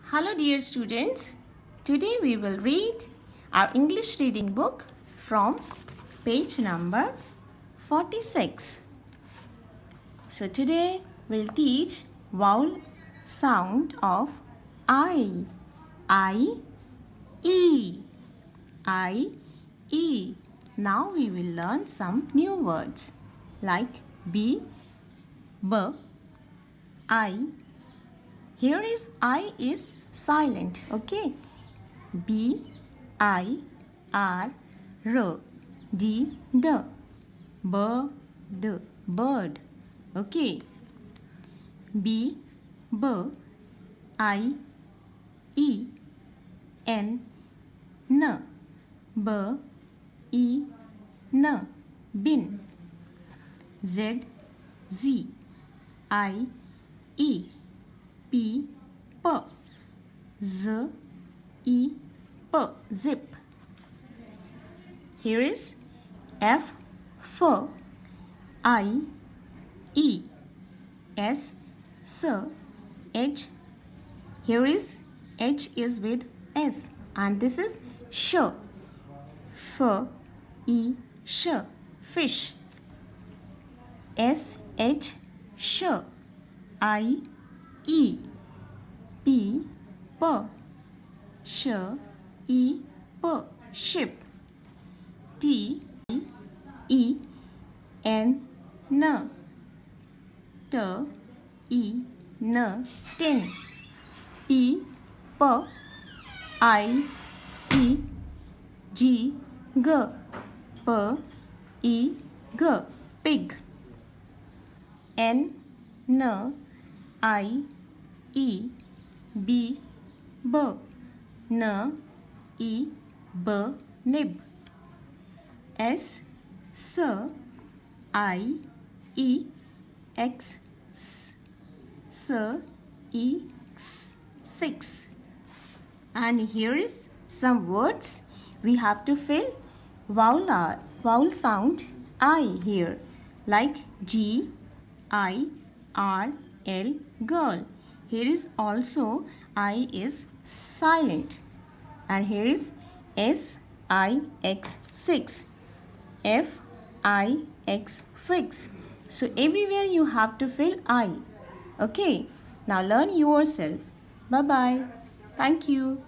Hello dear students, today we will read our English reading book from page number 46. So today we'll teach vowel sound of I, E, I, E. Now we will learn some new words like B, I. Here is I is silent, okay? B, I, R, R, D, D, bird, bird, okay? B, I, E, N, N, N, bin. Z, I, E, P, Z, E, zip. Here is F, I, E, S, H. Here is H is with S and this is sh, sh, fish. Sh, I, E, P, sh, E, ship. T, E, N, T, E, tin. P, I, E, G, G, pig. N, I, E, B, N, E, nib. S, I, E, X, E, 6. And here is some words we have to fill vowel sound I here, like G, I, R, L, girl. Here is also I is silent. And here is S, I, X, 6. F, I, X, fix. So everywhere you have to fill I. Okay. Now learn yourself. Bye-bye. Thank you.